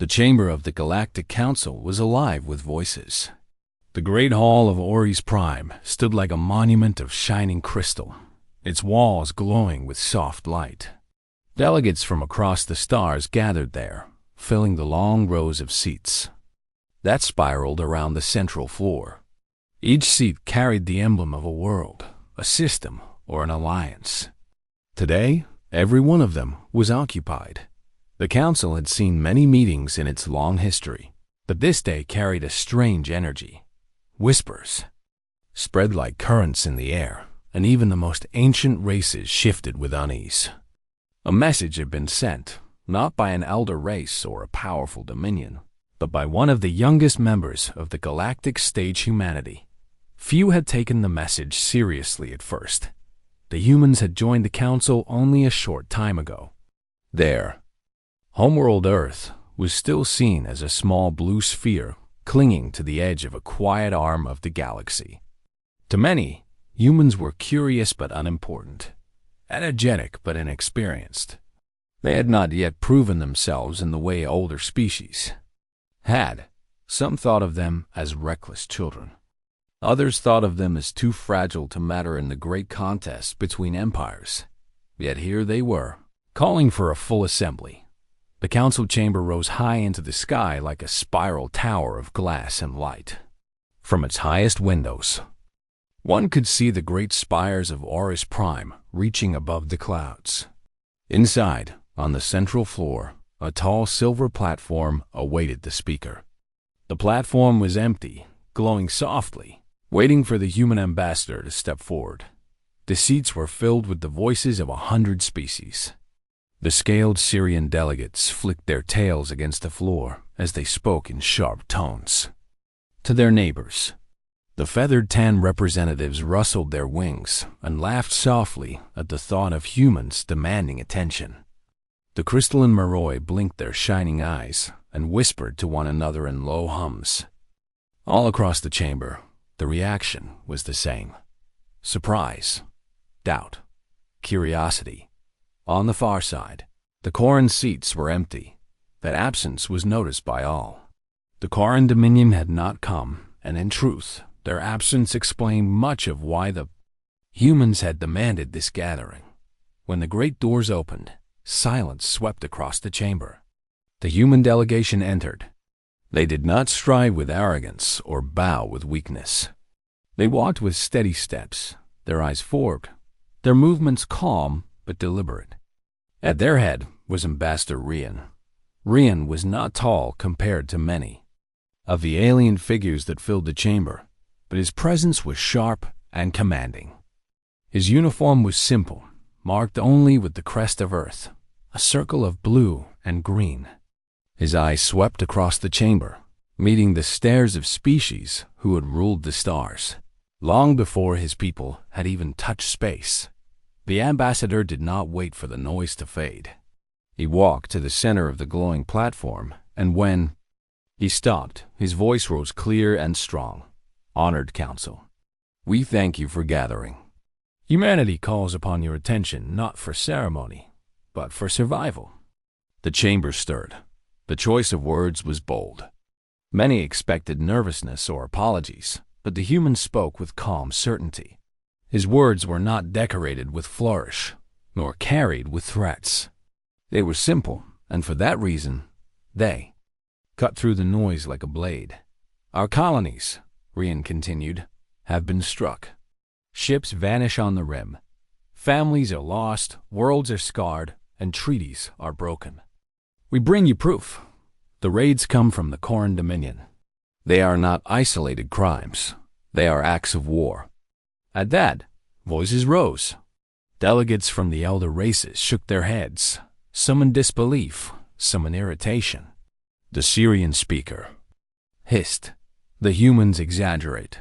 The chamber of the Galactic Council was alive with voices. The great hall of Ori's Prime stood like a monument of shining crystal, its walls glowing with soft light. Delegates from across the stars gathered there, filling the long rows of seats that spiraled around the central floor. Each seat carried the emblem of a world, a system, or an alliance. Today, every one of them was occupied. The council had seen many meetings in its long history, but this day carried a strange energy. Whispers spread like currents in the air, and even the most ancient races shifted with unease. A message had been sent, not by an elder race or a powerful dominion, but by one of the youngest members of the galactic stage humanity. Few had taken the message seriously at first. The humans had joined the council only a short time ago. Their homeworld Earth was still seen as a small blue sphere clinging to the edge of a quiet arm of the galaxy. To many, humans were curious but unimportant, energetic but inexperienced. They had not yet proven themselves in the way older species had. Some thought of them as reckless children. Others thought of them as too fragile to matter in the great contest between empires. Yet here they were, calling for a full assembly. The council chamber rose high into the sky like a spiral tower of glass and light. From its highest windows, one could see the great spires of Orcs Prime reaching above the clouds. Inside, on the central floor, a tall silver platform awaited the speaker. The platform was empty, glowing softly, waiting for the human ambassador to step forward. The seats were filled with the voices of 100 species. The scaled Syrian delegates flicked their tails against the floor as they spoke in sharp tones. To their neighbors, the feathered tan representatives rustled their wings and laughed softly at the thought of humans demanding attention. The crystalline Moroi blinked their shining eyes and whispered to one another in low hums. All across the chamber, the reaction was the same. Surprise, doubt, curiosity. On the far side, the Koran seats were empty. That absence was noticed by all. The Koran Dominion had not come, and in truth, their absence explained much of why the humans had demanded this gathering. When the great doors opened, silence swept across the chamber. The human delegation entered. They did not stride with arrogance or bow with weakness. They walked with steady steps, their eyes forward, their movements calm but deliberate. At their head was Ambassador Rian. Rian was not tall compared to many of the alien figures that filled the chamber, but his presence was sharp and commanding. His uniform was simple, marked only with the crest of Earth, a circle of blue and green. His eyes swept across the chamber, meeting the stares of species who had ruled the stars, long before his people had even touched space. The ambassador did not wait for the noise to fade. He walked to the center of the glowing platform, and when he stopped, his voice rose clear and strong. Honored Council, we thank you for gathering. Humanity calls upon your attention not for ceremony, but for survival. The chamber stirred. The choice of words was bold. Many expected nervousness or apologies, but the human spoke with calm certainty. His words were not decorated with flourish, nor carried with threats. They were simple, and for that reason, they cut through the noise like a blade. Our colonies, Rian continued, have been struck. Ships vanish on the rim. Families are lost, worlds are scarred, and treaties are broken. We bring you proof. The raids come from the Koran Dominion. They are not isolated crimes. They are acts of war. At that, voices rose. Delegates from the elder races shook their heads, some in disbelief, some in irritation. The Syrian speaker hissed, "The humans exaggerate.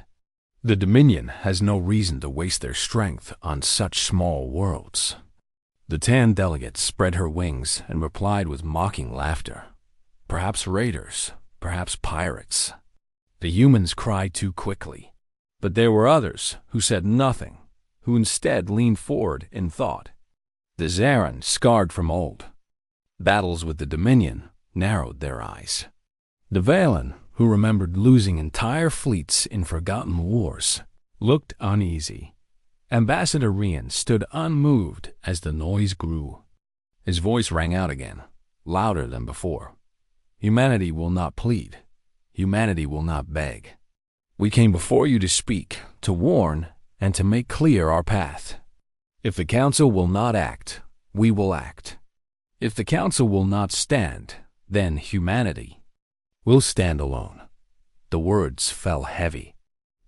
The Dominion has no reason to waste their strength on such small worlds." The tan delegate spread her wings and replied with mocking laughter. Perhaps raiders, perhaps pirates. The humans cried too quickly. But there were others who said nothing, who instead leaned forward in thought. The Zaran, scarred from old battles with the Dominion, narrowed their eyes. The Valen, who remembered losing entire fleets in forgotten wars, looked uneasy. Ambassador Rian stood unmoved as the noise grew. His voice rang out again, louder than before. Humanity will not plead. Humanity will not beg. We came before you to speak, to warn, and to make clear our path. If the Council will not act, we will act. If the Council will not stand, then humanity will stand alone. The words fell heavy.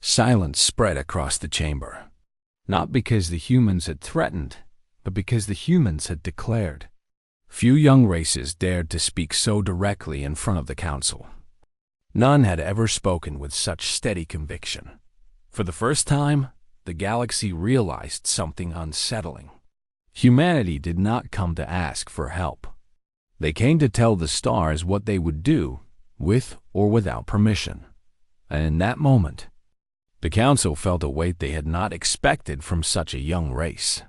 Silence spread across the chamber. Not because the humans had threatened, but because the humans had declared. Few young races dared to speak so directly in front of the Council. None had ever spoken with such steady conviction. For the first time, the galaxy realized something unsettling. Humanity did not come to ask for help. They came to tell the stars what they would do, with or without permission. And in that moment, the Council felt a weight they had not expected from such a young race.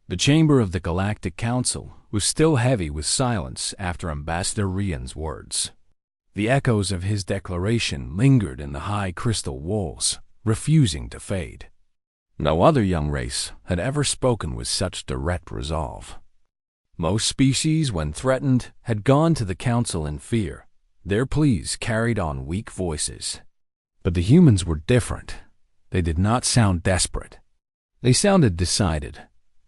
The chamber of the Galactic Council was still heavy with silence after Ambassador Rian's words. The echoes of his declaration lingered in the high crystal walls, refusing to fade. No other young race had ever spoken with such direct resolve. Most species, when threatened, had gone to the Council in fear. Their pleas carried on weak voices. But the humans were different. They did not sound desperate. They sounded decided.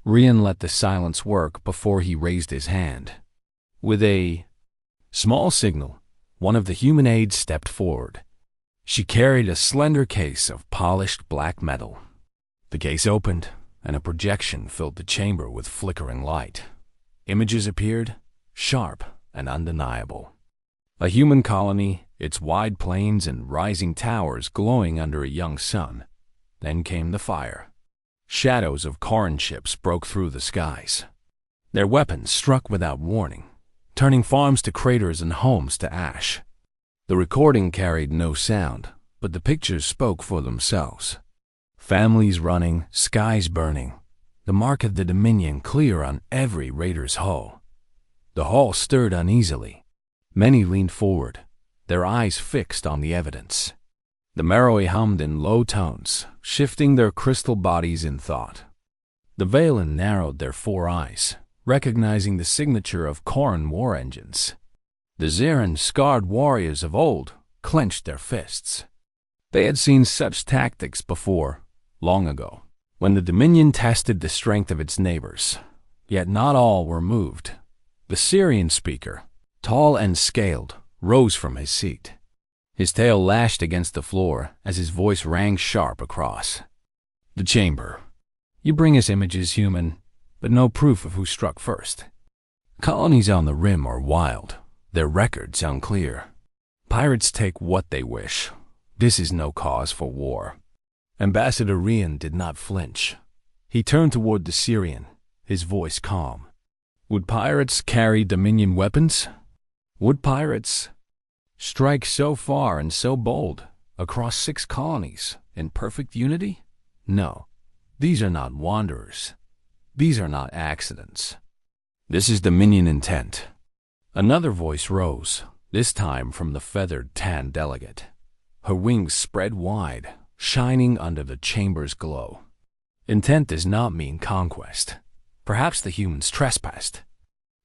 Rian let the silence work before he raised his hand. With a small signal, one of the human aides stepped forward. She carried a slender case of polished black metal. The case opened, and a projection filled the chamber with flickering light. Images appeared, sharp and undeniable. A human colony, its wide plains and rising towers glowing under a young sun. Then came the fire. Shadows of Corran ships broke through the skies. Their weapons struck without warning, turning farms to craters and homes to ash. The recording carried no sound, but the pictures spoke for themselves. Families running, skies burning, the mark of the Dominion clear on every raider's hull. The hall stirred uneasily. Many leaned forward, their eyes fixed on the evidence. The Maroi hummed in low tones, shifting their crystal bodies in thought. The Valen narrowed their four eyes, recognizing the signature of Corran war engines. The Zeran, scarred warriors of old, clenched their fists. They had seen such tactics before, long ago, when the Dominion tested the strength of its neighbors. Yet not all were moved. The Syrian speaker, tall and scaled, rose from his seat. His tail lashed against the floor as his voice rang sharp across. The chamber. You bring us images, human, but no proof of who struck first. Colonies on the rim are wild, their records unclear. Pirates take what they wish. This is no cause for war. Ambassador Rian did not flinch. He turned toward the Syrian, his voice calm. Would pirates carry Dominion weapons? Would pirates strike so far and so bold, across 6 colonies, in perfect unity? No, these are not wanderers. These are not accidents. This is Dominion intent. Another voice rose, this time from the feathered tan delegate. Her wings spread wide, shining under the chamber's glow. Intent does not mean conquest. Perhaps the humans trespassed.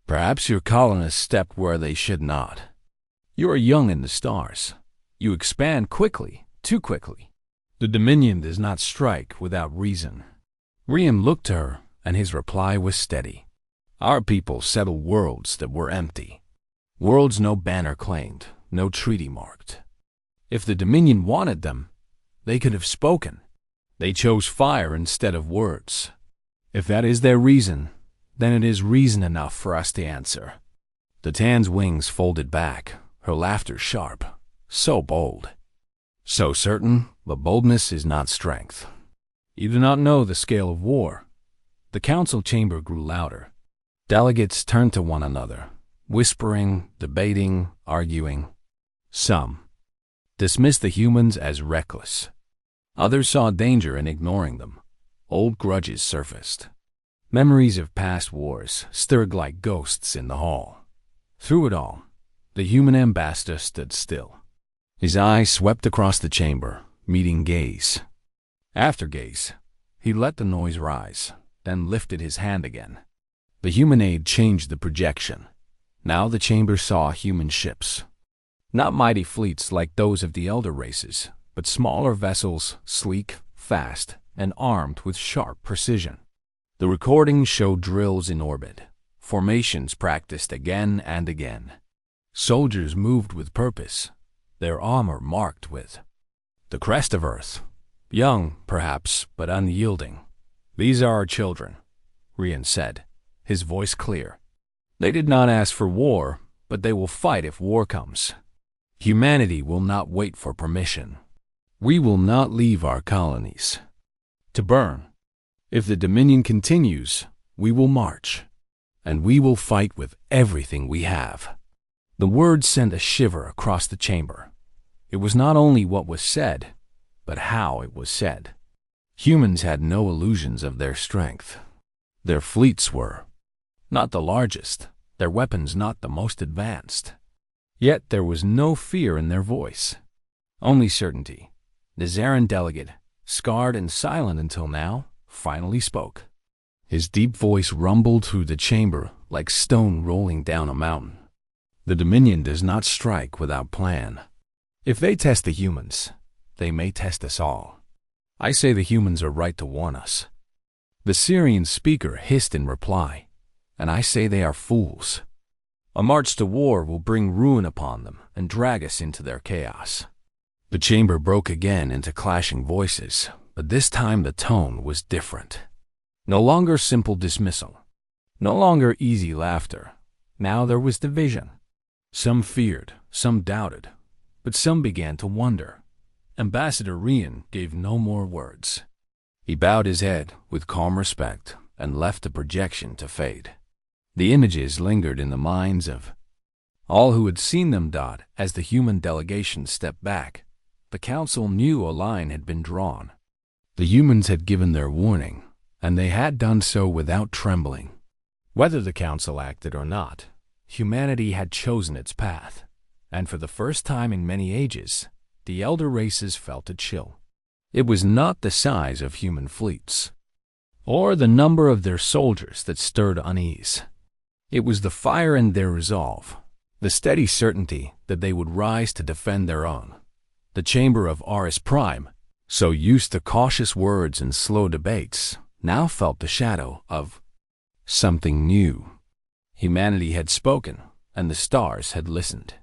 Perhaps your colonists stepped where they should not. You are young in the stars. You expand quickly, too quickly. The Dominion does not strike without reason. Rian looked to her, and his reply was steady. Our people settle worlds that were empty. Worlds no banner claimed, no treaty marked. If the Dominion wanted them, they could have spoken. They chose fire instead of words. If that is their reason, then it is reason enough for us to answer. The Tan's wings folded back, her laughter sharp, so bold. So certain, but boldness is not strength. You do not know the scale of war. The council chamber grew louder. Delegates turned to one another, whispering, debating, arguing. Some dismissed the humans as reckless. Others saw danger in ignoring them. Old grudges surfaced. Memories of past wars stirred like ghosts in the hall. Through it all, The human ambassador stood still. His eyes swept across the chamber, meeting gaze. After gaze, he let the noise rise, then lifted his hand again. The human aide changed the projection. Now the chamber saw human ships. Not mighty fleets like those of the elder races, but smaller vessels, sleek, fast, and armed with sharp precision. The recording showed drills in orbit, formations practiced again and again. Soldiers moved with purpose, their armor marked with the crest of Earth. Young, perhaps, but unyielding. "These are our children," Rian said, his voice clear. "They did not ask for war, but they will fight if war comes. Humanity will not wait for permission. We will not leave our colonies to burn. If the Dominion continues, we will march, and we will fight with everything we have." The words sent a shiver across the chamber. It was not only what was said, but how it was said. Humans had no illusions of their strength. Their fleets were not the largest, their weapons not the most advanced. Yet there was no fear in their voice, only certainty. The Zarin delegate, scarred and silent until now, finally spoke. His deep voice rumbled through the chamber like stone rolling down a mountain. "The Dominion does not strike without plan. If they test the humans, they may test us all. I say the humans are right to warn us." The Syrian speaker hissed in reply, "And I say they are fools. A march to war will bring ruin upon them and drag us into their chaos." The chamber broke again into clashing voices, but this time the tone was different. No longer simple dismissal, no longer easy laughter. Now there was division. Some feared, some doubted, but some began to wonder. Ambassador Rian gave no more words. He bowed his head with calm respect and left the projection to fade. The images lingered in the minds of all who had seen them. As the human delegation stepped back, the council knew a line had been drawn. The humans had given their warning, and they had done so without trembling. Whether the council acted or not, humanity had chosen its path, and for the first time in many ages, the elder races felt a chill. It was not the size of human fleets, or the number of their soldiers that stirred unease. It was the fire in their resolve, the steady certainty that they would rise to defend their own. The chamber of Aris Prime, so used to cautious words and slow debates, now felt the shadow of something new. Humanity had spoken, and the stars had listened.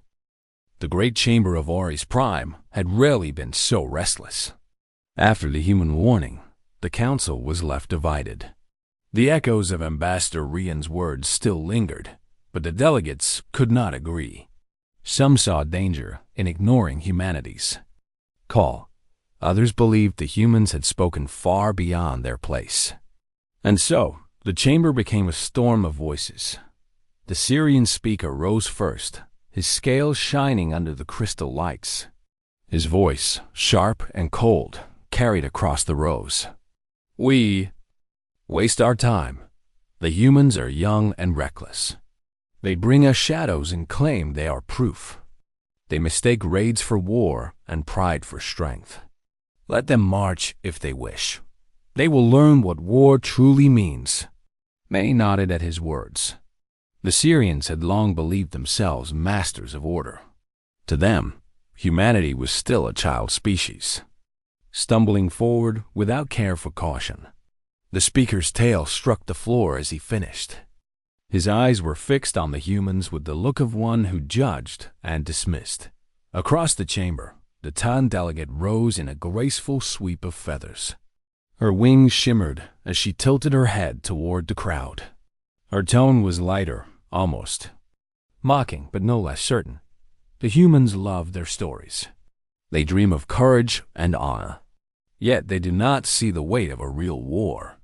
The great chamber of Aris Prime had rarely been so restless. After the human warning, the council was left divided. The echoes of Ambassador Rian's words still lingered, but the delegates could not agree. Some saw danger in ignoring humanity's call. Others believed the humans had spoken far beyond their place. And so, the chamber became a storm of voices. The Syrian speaker rose first, his scales shining under the crystal lights. His voice, sharp and cold, carried across the rows. "We waste our time. The humans are young and reckless. They bring us shadows and claim they are proof. They mistake raids for war and pride for strength. Let them march if they wish. They will learn what war truly means." May nodded at his words. The Syrians had long believed themselves masters of order. To them, humanity was still a child species, stumbling forward without care for caution. The speaker's tail struck the floor as he finished. His eyes were fixed on the humans with the look of one who judged and dismissed. Across the chamber, the Tan delegate rose in a graceful sweep of feathers. Her wings shimmered as she tilted her head toward the crowd. Her tone was lighter, almost mocking, but no less certain. The humans love their stories. They dream of courage and honor. Yet they do not see the weight of a real war.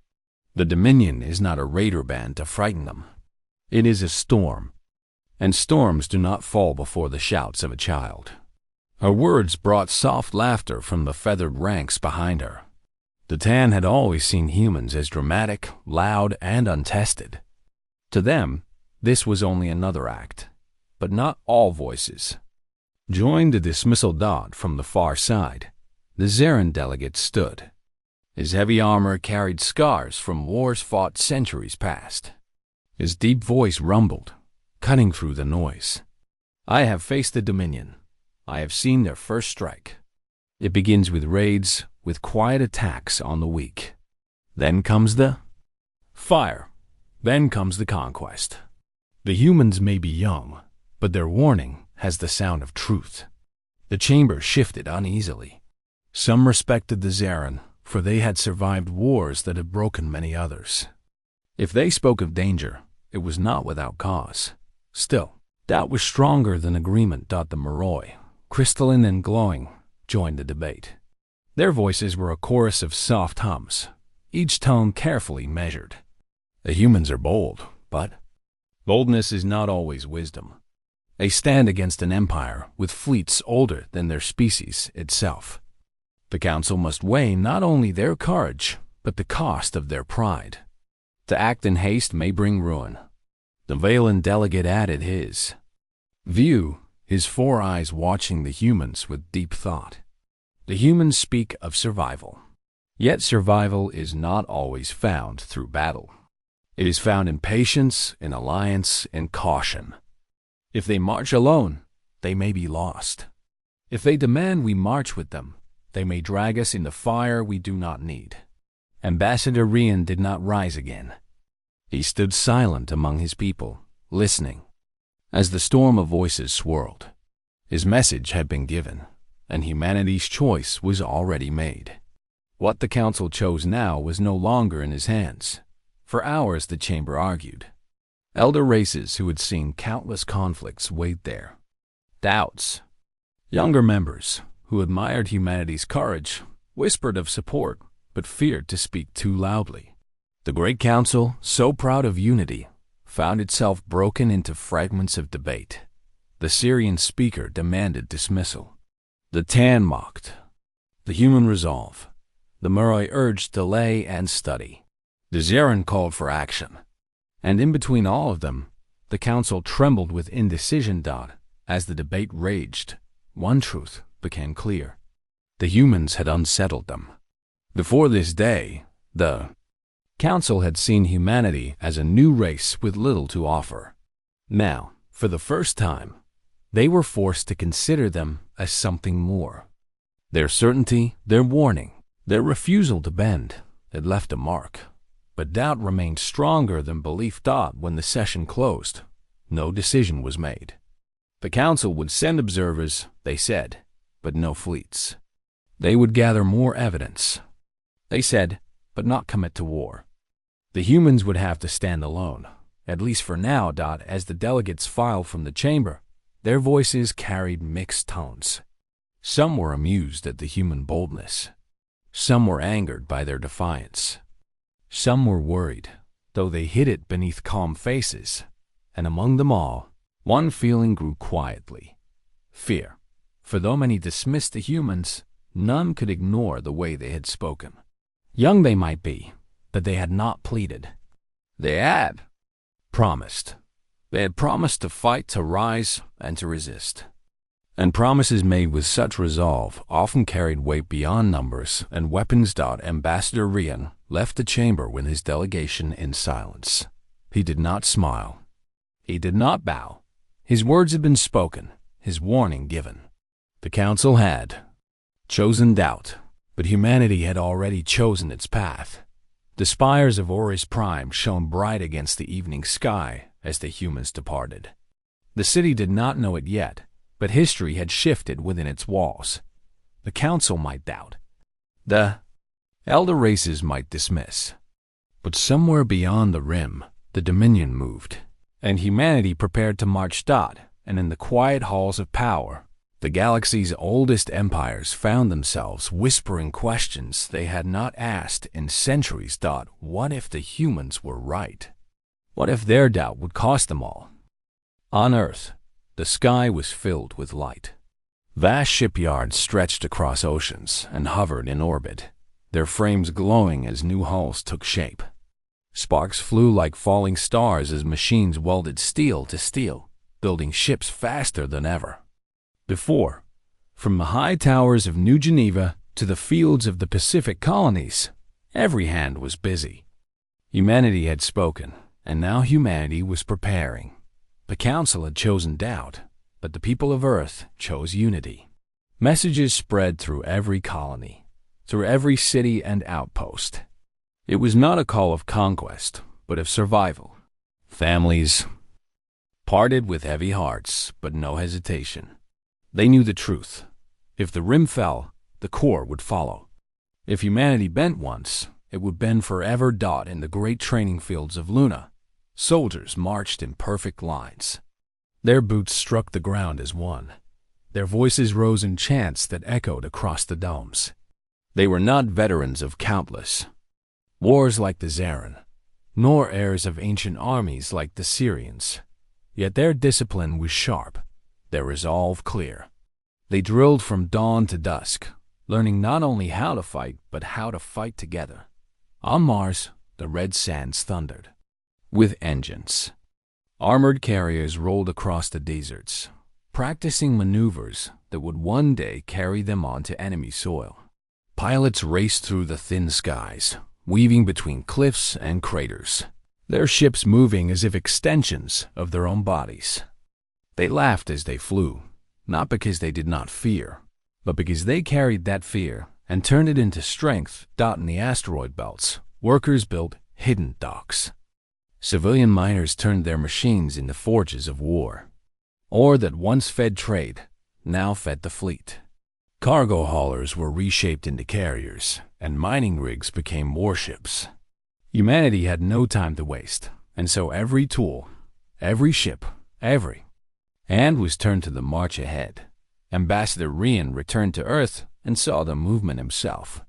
The Dominion is not a raider band to frighten them. It is a storm, and storms do not fall before the shouts of a child. Her words brought soft laughter from the feathered ranks behind her. The Tan had always seen humans as dramatic, loud, and untested. To them, this was only another act, but not all voices. Joined the dismissal dot from the far side, the Zarin delegate stood. His heavy armor carried scars from wars fought centuries past. His deep voice rumbled, cutting through the noise. I have faced the Dominion. I have seen their first strike. It begins with raids, with quiet attacks on the weak. Then comes the fire. Then comes the conquest. The humans may be young, but their warning has the sound of truth. The chamber shifted uneasily. Some respected the Zarin, for they had survived wars that had broken many others. If they spoke of danger, it was not without cause. Still, doubt was stronger than agreement. The Moroi, crystalline and glowing, joined the debate. Their voices were a chorus of soft hums, each tone carefully measured. The humans are bold, but boldness is not always wisdom. They stand against an empire with fleets older than their species itself. The council must weigh not only their courage, but the cost of their pride. To act in haste may bring ruin. The Valen delegate added his view, his 4 eyes watching the humans with deep thought. The humans speak of survival. Yet survival is not always found through battle. It is found in patience, in alliance, in caution. If they march alone, they may be lost. If they demand we march with them, they may drag us in the fire we do not need. Ambassador Rian did not rise again. He stood silent among his people, listening. As the storm of voices swirled, his message had been given, and humanity's choice was already made. What the council chose now was no longer in his hands. For hours the chamber argued. Elder races who had seen countless conflicts weighed there. Doubts. Younger members, who admired humanity's courage, whispered of support, but feared to speak too loudly. The great council, so proud of unity, found itself broken into fragments of debate. The Syrian speaker demanded dismissal. The Tan mocked. The human resolve. The Moroi urged delay and study. The Zarin called for action. And in between all of them, the council trembled with indecision. As the debate raged, one truth became clear. The humans had unsettled them. Before this day, the council had seen humanity as a new race with little to offer. Now, for the first time, they were forced to consider them as something more. Their certainty, their warning, their refusal to bend had left a mark. But doubt remained stronger than belief. When the session closed, no decision was made. The council would send observers, they said, but no fleets. They would gather more evidence, they said, but not commit to war. The humans would have to stand alone, at least for now. As the delegates filed from the chamber, their voices carried mixed tones. Some were amused at the human boldness. Some were angered by their defiance. Some were worried, though they hid it beneath calm faces. And among them all, one feeling grew quietly: fear. For though many dismissed the humans, none could ignore the way they had spoken. Young they might be, but they had not pleaded. They had promised. They had promised to fight, to rise, and to resist. And promises made with such resolve often carried weight beyond numbers and weapons. Ambassador Rian left the chamber with his delegation in silence. He did not smile. He did not bow. His words had been spoken, his warning given. The council had chosen doubt, but humanity had already chosen its path. The spires of Orcs Prime shone bright against the evening sky as the humans departed. The city did not know it yet, but history had shifted within its walls. The council might doubt. The elder races might dismiss. But somewhere beyond the rim, the Dominion moved, and humanity prepared to march. And in the quiet halls of power, the galaxy's oldest empires found themselves whispering questions they had not asked in centuries. What if the humans were right? What if their doubt would cost them all? On Earth, the sky was filled with light. Vast shipyards stretched across oceans and hovered in orbit, their frames glowing as new hulls took shape. Sparks flew like falling stars as machines welded steel to steel. building ships faster than ever before. From the high towers of New Geneva to the fields of the Pacific colonies, every hand was busy. Humanity had spoken, and now humanity was preparing. The Council had chosen doubt, but the people of Earth chose unity. Messages spread through every colony, through every city and outpost. It was not a call of conquest, but of survival. Families parted with heavy hearts, but no hesitation. They knew the truth. If the rim fell, the core would follow. If humanity bent once, it would bend forever. In the great training fields of Luna, soldiers marched in perfect lines. Their boots struck the ground as one. Their voices rose in chants that echoed across the domes. They were not veterans of countless wars like the Zarin, nor heirs of ancient armies like the Syrians. Yet their discipline was sharp, their resolve clear. They drilled from dawn to dusk, learning not only how to fight, but how to fight together. On Mars, the red sands thundered with engines. Armored carriers rolled across the deserts, practicing maneuvers that would one day carry them onto enemy soil. Pilots raced through the thin skies, weaving between cliffs and craters, their ships moving as if extensions of their own bodies. They laughed as they flew, not because they did not fear, but because they carried that fear and turned it into strength. In the asteroid belts, workers built hidden docks. Civilian miners turned their machines into forges of war. Ore that once fed trade now fed the fleet. Cargo haulers were reshaped into carriers, and mining rigs became warships. Humanity had no time to waste, and so every tool, every ship, every hand was turned to the march ahead. Ambassador Rian returned to Earth and saw the movement himself.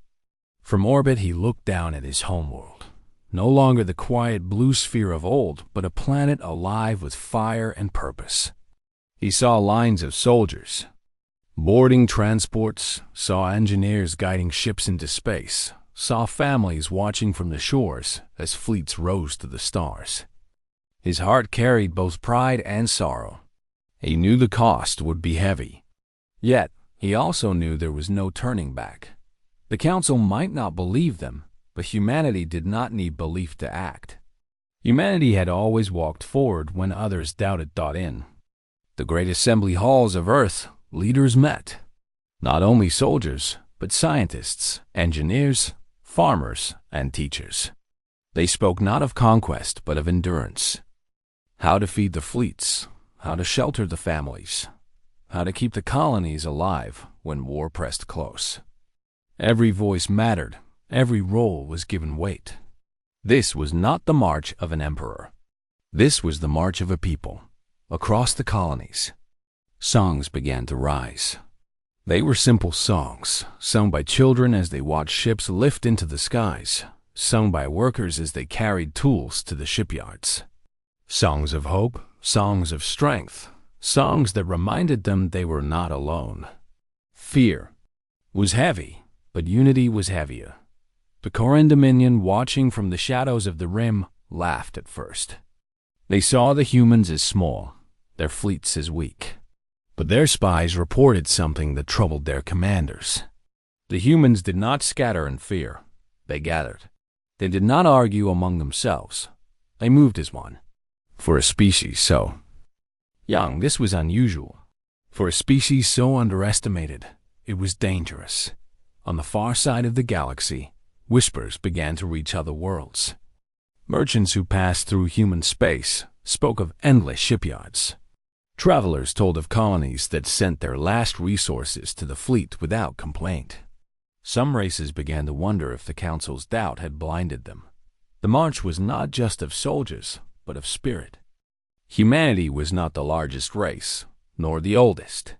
From orbit he looked down at his homeworld. No longer the quiet blue sphere of old, but a planet alive with fire and purpose. He saw lines of soldiers boarding transports, saw engineers guiding ships into space, saw families watching from the shores as fleets rose to the stars. His heart carried both pride and sorrow. He knew the cost would be heavy. Yet, he also knew there was no turning back. The Council might not believe them, but humanity did not need belief to act. Humanity had always walked forward when others doubted. In the great assembly halls of Earth, leaders met. Not only soldiers, but scientists, engineers, farmers, and teachers. They spoke not of conquest, but of endurance. How to feed the fleets, how to shelter the families, how to keep the colonies alive when war pressed close. Every voice mattered, every role was given weight. This was not the march of an emperor. This was the march of a people, across the colonies. Songs began to rise. They were simple songs, sung by children as they watched ships lift into the skies, sung by workers as they carried tools to the shipyards. Songs of hope, songs of strength, songs that reminded them they were not alone. Fear was heavy, but unity was heavier. The Coran Dominion, watching from the shadows of the rim, laughed at first. They saw the humans as small, their fleets as weak. But their spies reported something that troubled their commanders. The humans did not scatter in fear. They gathered. They did not argue among themselves. They moved as one. For a species so young, this was unusual. For a species so underestimated, it was dangerous. On the far side of the galaxy, whispers began to reach other worlds. Merchants who passed through human space spoke of endless shipyards. Travelers told of colonies that sent their last resources to the fleet without complaint. Some races began to wonder if the Council's doubt had blinded them. The march was not just of soldiers, but of spirit. Humanity was not the largest race, nor the oldest.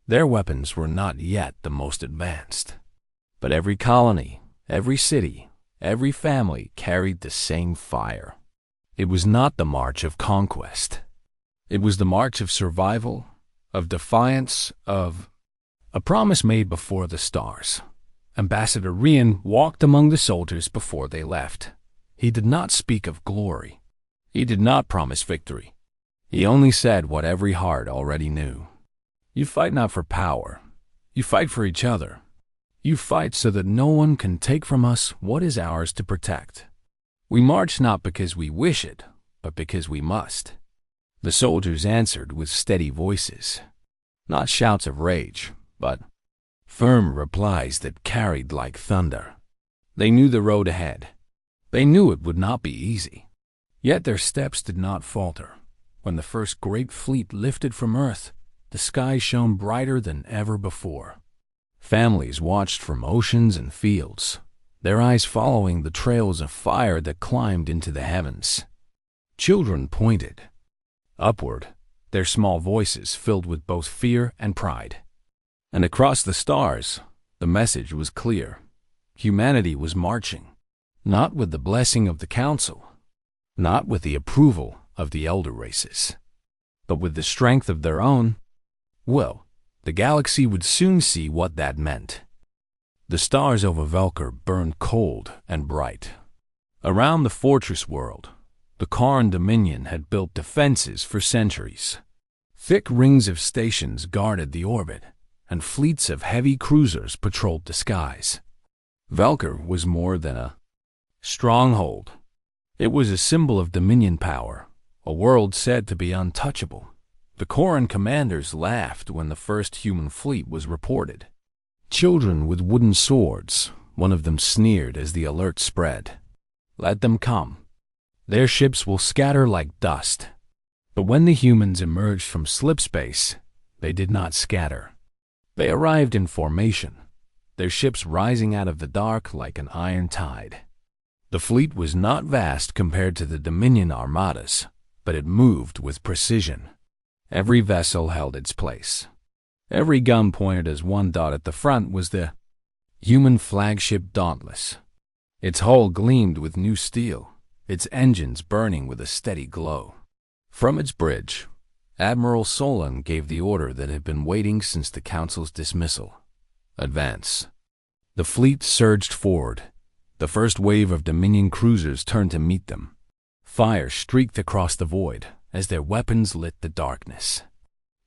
Their weapons were not yet the most advanced. But every colony, every city, every family carried the same fire. It was not the march of conquest. It was the march of survival, of defiance, of a promise made before the stars. Ambassador Rian walked among the soldiers before they left. He did not speak of glory. He did not promise victory. He only said what every heart already knew. You fight not for power. You fight for each other. You fight so that no one can take from us what is ours to protect. We march not because we wish it, but because we must. The soldiers answered with steady voices, not shouts of rage, but firm replies that carried like thunder. They knew the road ahead. They knew it would not be easy. Yet their steps did not falter. When the first great fleet lifted from Earth, the sky shone brighter than ever before. Families watched from oceans and fields, their eyes following the trails of fire that climbed into the heavens. Children pointed upward, their small voices filled with both fear and pride. And across the stars, the message was clear. Humanity was marching, not with the blessing of the Council, not with the approval of the elder races, but with the strength of their own will. The galaxy would soon see what that meant. The stars over Velker burned cold and bright. Around the fortress world, the Karn Dominion had built defenses for centuries. Thick rings of stations guarded the orbit, and fleets of heavy cruisers patrolled the skies. Velker was more than a stronghold. It was a symbol of Dominion power, a world said to be untouchable. The Koran commanders laughed when the first human fleet was reported. Children with wooden swords, one of them sneered as the alert spread. Let them come. Their ships will scatter like dust. But when the humans emerged from slipspace, they did not scatter. They arrived in formation, their ships rising out of the dark like an iron tide. The fleet was not vast compared to the Dominion armadas, but it moved with precision. Every vessel held its place. Every gun pointed as one dot at the front was the human flagship Dauntless. Its hull gleamed with new steel, its engines burning with a steady glow. From its bridge, Admiral Solon gave the order that had been waiting since the Council's dismissal. Advance. The fleet surged forward. The first wave of Dominion cruisers turned to meet them. Fire streaked across the void as their weapons lit the darkness.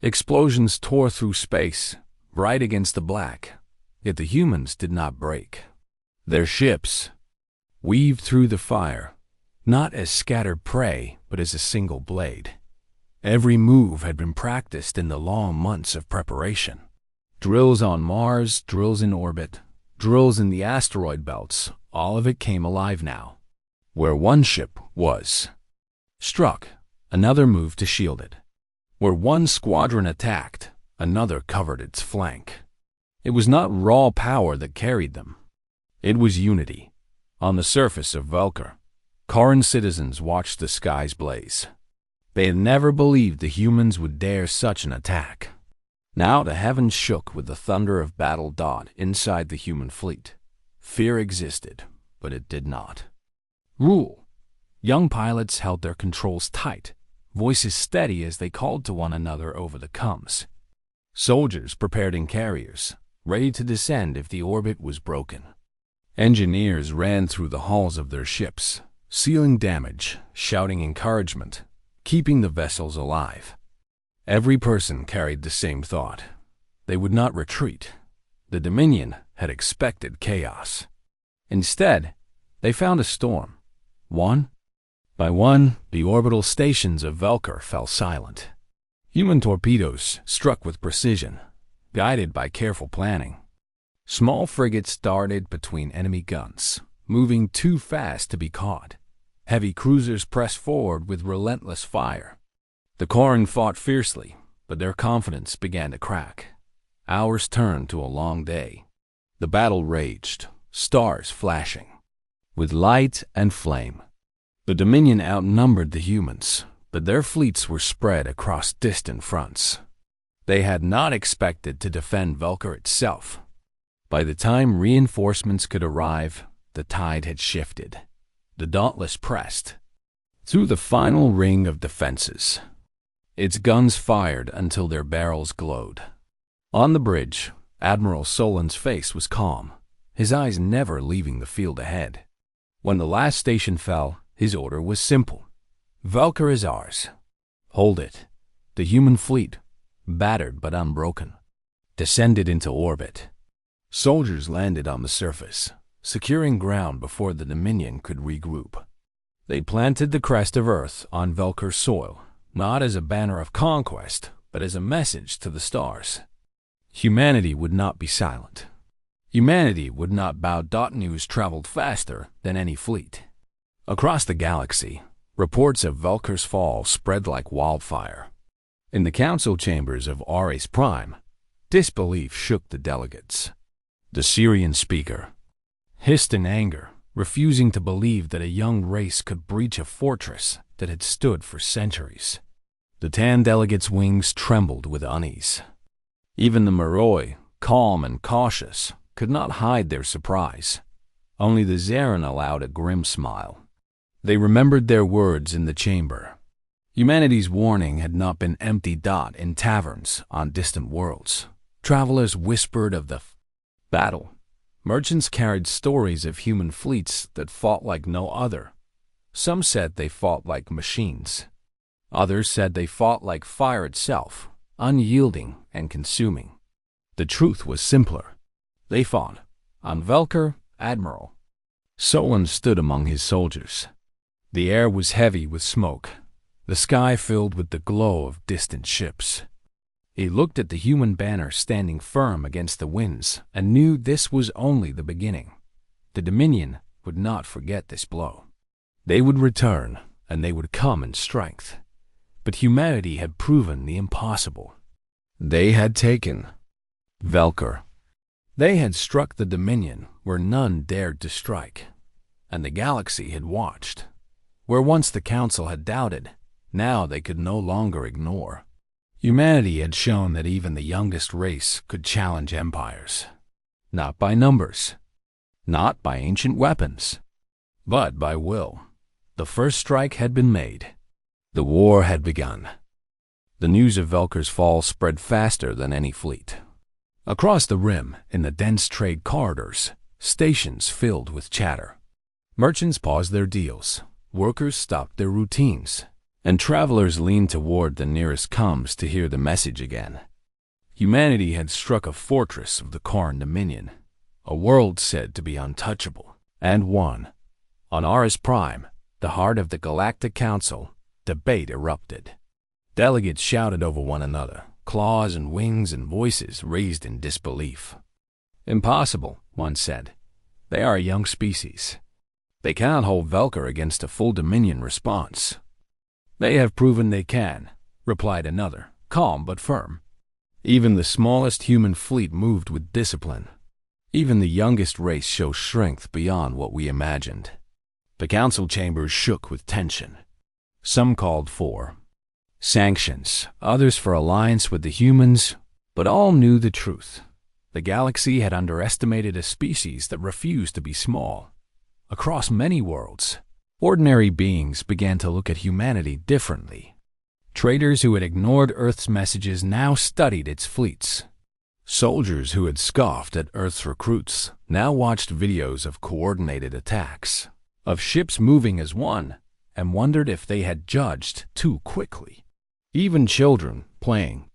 Explosions tore through space, bright against the black, yet the humans did not break. Their ships weaved through the fire, not as scattered prey, but as a single blade. Every move had been practiced in the long months of preparation. Drills on Mars, drills in orbit, drills in the asteroid belts, all of it came alive now. Where one ship was struck, another moved to shield it. Where one squadron attacked, another covered its flank. It was not raw power that carried them. It was unity. On the surface of Velker, Karan citizens watched the skies blaze. They had never believed the humans would dare such an attack. Now the heavens shook with the thunder of battle dawn inside the human fleet. Fear existed, but it did not rule. Young pilots held their controls tight, voices steady as they called to one another over the comms. Soldiers prepared in carriers, ready to descend if the orbit was broken. Engineers ran through the halls of their ships, sealing damage, shouting encouragement, keeping the vessels alive. Every person carried the same thought. They would not retreat. The Dominion had expected chaos. Instead, they found a storm. One by one, the orbital stations of Velker fell silent. Human torpedoes struck with precision, guided by careful planning. Small frigates darted between enemy guns, moving too fast to be caught. Heavy cruisers pressed forward with relentless fire. The Koran fought fiercely, but their confidence began to crack. Hours turned to a long day. The battle raged, stars flashing, with light and flame. The Dominion outnumbered the humans, but their fleets were spread across distant fronts. They had not expected to defend Velker itself. By the time reinforcements could arrive, the tide had shifted. The Dauntless pressed through the final ring of defenses. Its guns fired until their barrels glowed. On the bridge, Admiral Solon's face was calm, his eyes never leaving the field ahead. When the last station fell, his order was simple. Velker is ours. Hold it. The human fleet, battered but unbroken, descended into orbit. Soldiers landed on the surface, securing ground before the Dominion could regroup. They planted the crest of Earth on Velker's soil, not as a banner of conquest, but as a message to the stars. Humanity would not be silent. Humanity would not bow. News traveled faster than any fleet. Across the galaxy, reports of Velker's fall spread like wildfire. In the council chambers of Ares Prime, disbelief shook the delegates. The Syrian speaker hissed in anger, refusing to believe that a young race could breach a fortress that had stood for centuries. The 10 delegates' wings trembled with unease. Even the Moroi, calm and cautious, could not hide their surprise. Only the Zarin allowed a grim smile. They remembered their words in the chamber. Humanity's warning had not been empty. In taverns on distant worlds, travelers whispered of the battle. Merchants carried stories of human fleets that fought like no other. Some said they fought like machines. Others said they fought like fire itself, unyielding and consuming. The truth was simpler. They fought on Velker, Admiral. Solon stood among his soldiers. The air was heavy with smoke, the sky filled with the glow of distant ships. He looked at the human banner standing firm against the winds and knew this was only the beginning. The Dominion would not forget this blow. They would return, and they would come in strength. But humanity had proven the impossible. They had taken Velker. They had struck the Dominion where none dared to strike, and the galaxy had watched. Where once the Council had doubted, now they could no longer ignore. Humanity had shown that even the youngest race could challenge empires. Not by numbers, not by ancient weapons, but by will. The first strike had been made. The war had begun. The news of Velker's fall spread faster than any fleet. Across the rim, in the dense trade corridors, stations filled with chatter. Merchants paused their deals, workers stopped their routines, and travelers leaned toward the nearest comms to hear the message again. Humanity had struck a fortress of the Corran Dominion, a world said to be untouchable, and won. On Ares Prime, the heart of the Galactic Council, debate erupted. Delegates shouted over one another, claws and wings and voices raised in disbelief. Impossible, one said. They are a young species. They cannot hold Velker against a full Dominion response. They have proven they can, replied another, calm but firm. Even the smallest human fleet moved with discipline. Even the youngest race shows strength beyond what we imagined. The council chambers shook with tension. Some called for sanctions, others for alliance with the humans, but all knew the truth. The galaxy had underestimated a species that refused to be small. Across many worlds, ordinary beings began to look at humanity differently. Traders who had ignored Earth's messages now studied its fleets. Soldiers who had scoffed at Earth's recruits now watched videos of coordinated attacks, of ships moving as one, and wondered if they had judged too quickly. Even children, playing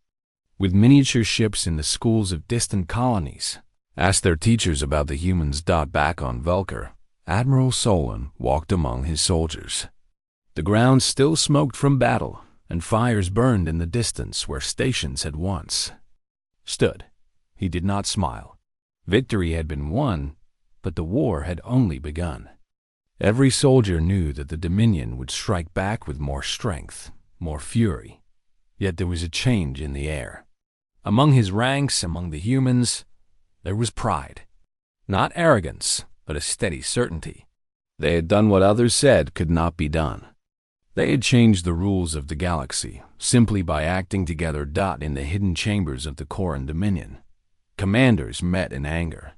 with miniature ships in the schools of distant colonies, asked their teachers about the humans. Back on Velker, Admiral Solon walked among his soldiers. The ground still smoked from battle, and fires burned in the distance where stations had once stood. He did not smile. Victory had been won, but the war had only begun. Every soldier knew that the Dominion would strike back with more strength, more fury. Yet there was a change in the air. Among his ranks, among the humans, there was pride. Not arrogance, but a steady certainty. They had done what others said could not be done. They had changed the rules of the galaxy simply by acting together. In the hidden chambers of the Corran Dominion, commanders met in anger.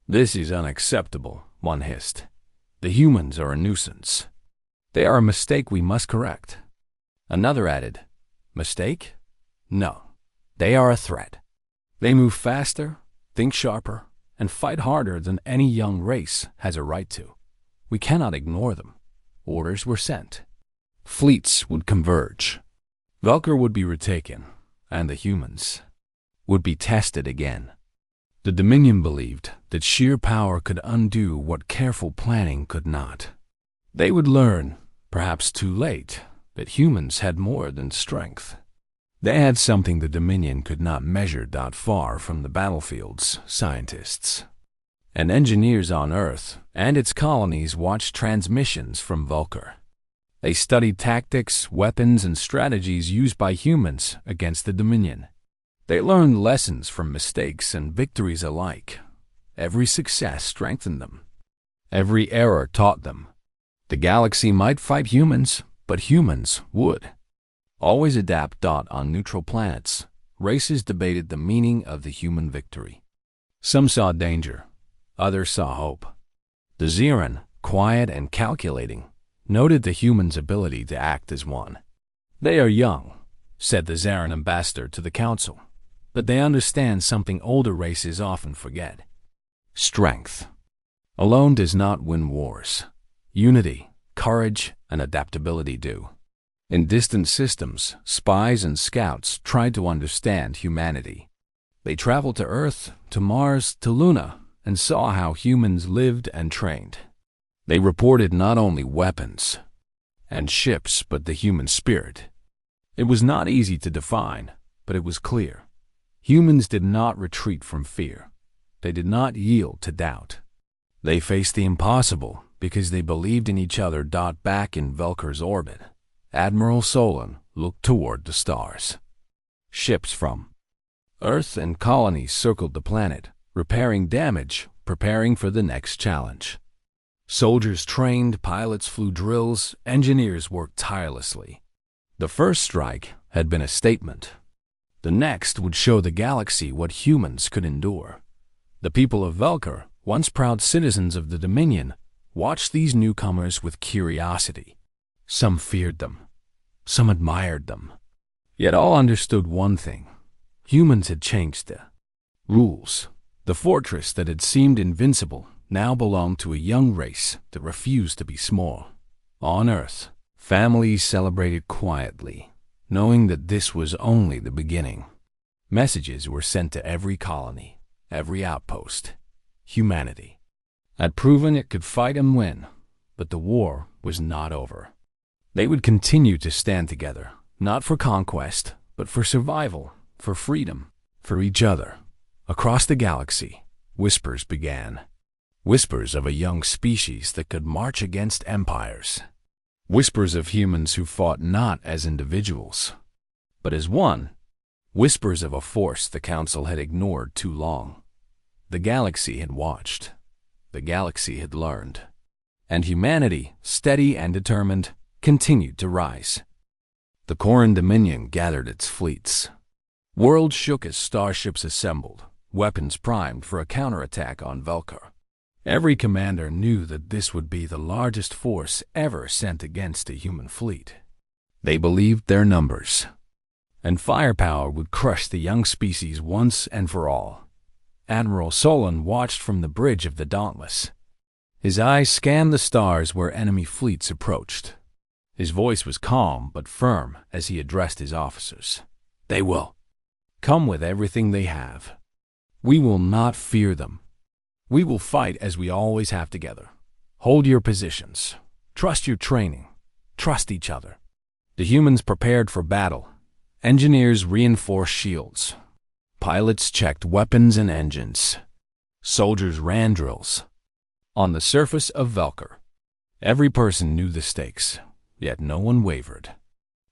This is unacceptable, one hissed. The humans are a nuisance. They are a mistake we must correct. Another added, mistake? No, they are a threat. They move faster, think sharper, and fight harder than any young race has a right to. We cannot ignore them. Orders were sent. Fleets would converge. Velker would be retaken, and the humans would be tested again. The Dominion believed that sheer power could undo what careful planning could not. They would learn, perhaps too late, that humans had more than strength. They had something the Dominion could not measure. Far from the battlefields, scientists and engineers on Earth and its colonies watched transmissions from Velker. They studied tactics, weapons, and strategies used by humans against the Dominion. They learned lessons from mistakes and victories alike. Every success strengthened them. Every error taught them. The galaxy might fight humans, but humans would always adapt. On neutral planets, races debated the meaning of the human victory. Some saw danger, others saw hope. The Zeran, quiet and calculating, noted the humans' ability to act as one. "They are young," said the Zeran ambassador to the council, "but they understand something older races often forget. Strength alone does not win wars. Unity, courage, and adaptability do." In distant systems, spies and scouts tried to understand humanity. They traveled to Earth, to Mars, to Luna, and saw how humans lived and trained. They reported not only weapons and ships, but the human spirit. It was not easy to define, but it was clear. Humans did not retreat from fear. They did not yield to doubt. They faced the impossible because they believed in each other. Back in Velker's orbit, Admiral Solon looked toward the stars. Ships from Earth and colonies circled the planet, repairing damage, preparing for the next challenge. Soldiers trained, pilots flew drills, engineers worked tirelessly. The first strike had been a statement. The next would show the galaxy what humans could endure. The people of Velker, once proud citizens of the Dominion, watched these newcomers with curiosity. Some feared them. Some admired them. Yet all understood one thing. Humans had changed the rules. The fortress that had seemed invincible now belonged to a young race that refused to be small. On Earth, families celebrated quietly, knowing that this was only the beginning. Messages were sent to every colony, every outpost. Humanity had proven it could fight and win, but the war was not over. They would continue to stand together, not for conquest, but for survival, for freedom, for each other. Across the galaxy, whispers began. Whispers of a young species that could march against empires. Whispers of humans who fought not as individuals, but as one. Whispers of a force the Council had ignored too long. The galaxy had watched. The galaxy had learned. And humanity, steady and determined, continued to rise. The Corran Dominion gathered its fleets. Worlds shook as starships assembled, weapons primed for a counterattack on Velker. Every commander knew that this would be the largest force ever sent against a human fleet. They believed their numbers, and firepower would crush the young species once and for all. Admiral Solon watched from the bridge of the Dauntless. His eyes scanned the stars where enemy fleets approached. His voice was calm but firm as he addressed his officers. "They will come with everything they have. We will not fear them. We will fight as we always have together. Hold your positions. Trust your training. Trust each other." The humans prepared for battle. Engineers reinforced shields. Pilots checked weapons and engines. Soldiers ran drills. On the surface of Velker, every person knew the stakes, yet no one wavered.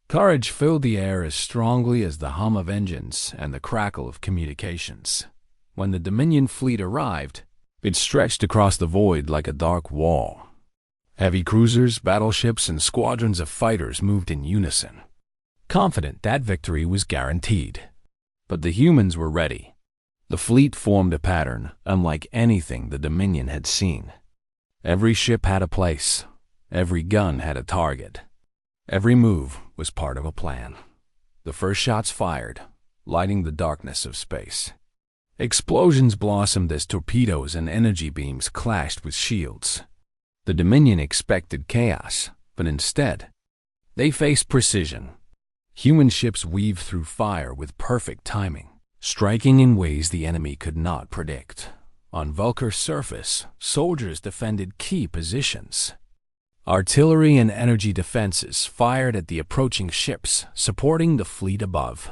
Courage filled the air as strongly as the hum of engines and the crackle of communications. When the Dominion fleet arrived, it stretched across the void like a dark wall. Heavy cruisers, battleships, and squadrons of fighters moved in unison, confident that victory was guaranteed. But the humans were ready. The fleet formed a pattern unlike anything the Dominion had seen. Every ship had a place. Every gun had a target. Every move was part of a plan. The first shots fired, lighting the darkness of space. Explosions blossomed as torpedoes and energy beams clashed with shields. The Dominion expected chaos, but instead, they faced precision. Human ships weaved through fire with perfect timing, striking in ways the enemy could not predict. On Vulkar's surface, soldiers defended key positions. Artillery and energy defenses fired at the approaching ships, supporting the fleet above.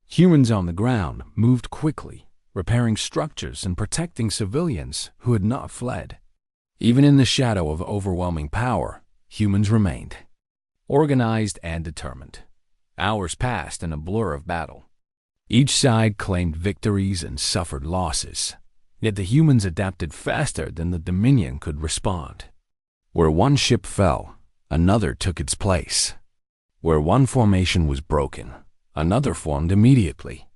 Humans on the ground moved quickly, repairing structures and protecting civilians who had not fled. Even in the shadow of overwhelming power, humans remained, organized and determined. Hours passed in a blur of battle. Each side claimed victories and suffered losses, yet the humans adapted faster than the Dominion could respond. Where one ship fell, another took its place. Where one formation was broken, another formed immediately.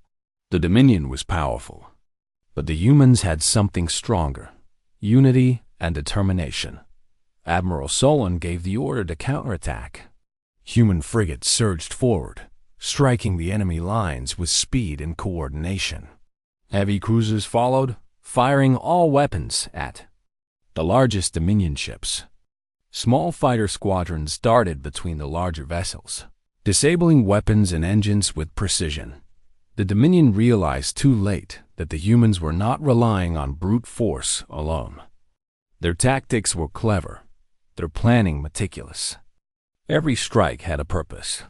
The Dominion was powerful, but the humans had something stronger: unity and determination. Admiral Solon gave the order to counterattack. Human frigates surged forward, striking the enemy lines with speed and coordination. Heavy cruisers followed, firing all weapons at the largest Dominion ships. Small fighter squadrons darted between the larger vessels, disabling weapons and engines with precision. The Dominion realized too late that the humans were not relying on brute force alone. Their tactics were clever, their planning meticulous. Every strike had a purpose.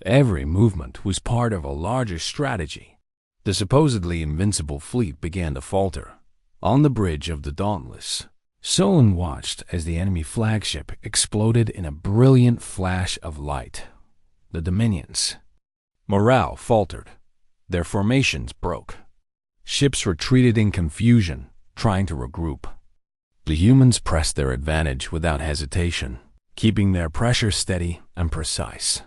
Every movement was part of a larger strategy. The supposedly invincible fleet began to falter. On the bridge of the Dauntless, Solon watched as the enemy flagship exploded in a brilliant flash of light. The Dominions' morale faltered. Their formations broke. Ships retreated in confusion, trying to regroup. The humans pressed their advantage without hesitation, keeping their pressure steady and precise.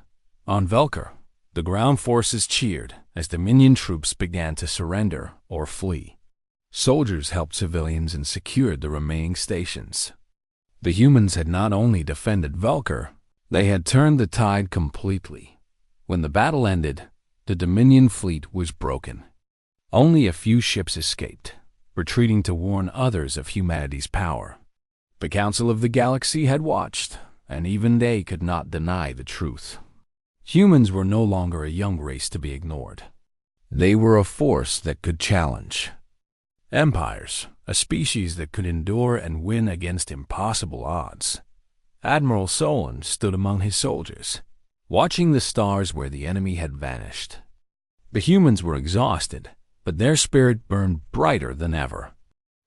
On Vulkar, the ground forces cheered as Dominion troops began to surrender or flee. Soldiers helped civilians and secured the remaining stations. The humans had not only defended Vulkar, they had turned the tide completely. When the battle ended, the Dominion fleet was broken. Only a few ships escaped, retreating to warn others of humanity's power. The Council of the Galaxy had watched, and even they could not deny the truth. Humans were no longer a young race to be ignored. They were a force that could challenge empires, a species that could endure and win against impossible odds. Admiral Solon stood among his soldiers, watching the stars where the enemy had vanished. The humans were exhausted, but their spirit burned brighter than ever.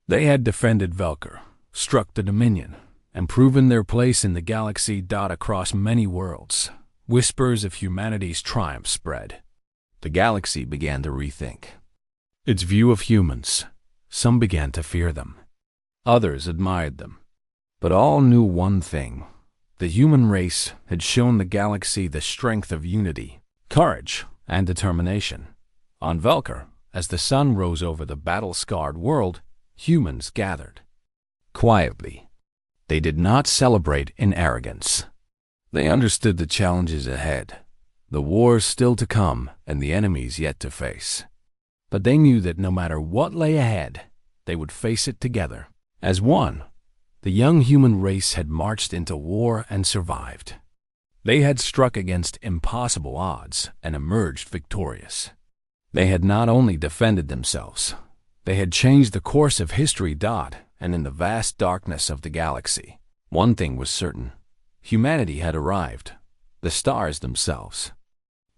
They had defended Vulkar, struck the Dominion, and proven their place in the galaxy. Across many worlds, whispers of humanity's triumph spread. The galaxy began to rethink its view of humans. Some began to fear them. Others admired them. But all knew one thing: the human race had shown the galaxy the strength of unity, courage, and determination. On Vulkar, as the sun rose over the battle-scarred world, humans gathered. Quietly. They did not celebrate in arrogance. They understood the challenges ahead, the wars still to come, and the enemies yet to face. But they knew that no matter what lay ahead, they would face it together. As one, the young human race had marched into war and survived. They had struck against impossible odds and emerged victorious. They had not only defended themselves, they had changed the course of history. And in the vast darkness of the galaxy, one thing was certain: humanity had arrived. The stars themselves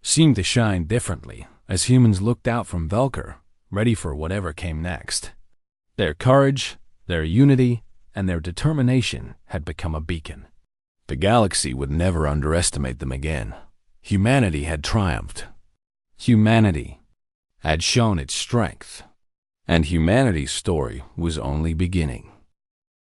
seemed to shine differently as humans looked out from Vulkar, ready for whatever came next. Their courage, their unity, and their determination had become a beacon. The galaxy would never underestimate them again. Humanity had triumphed. Humanity had shown its strength. And humanity's story was only beginning.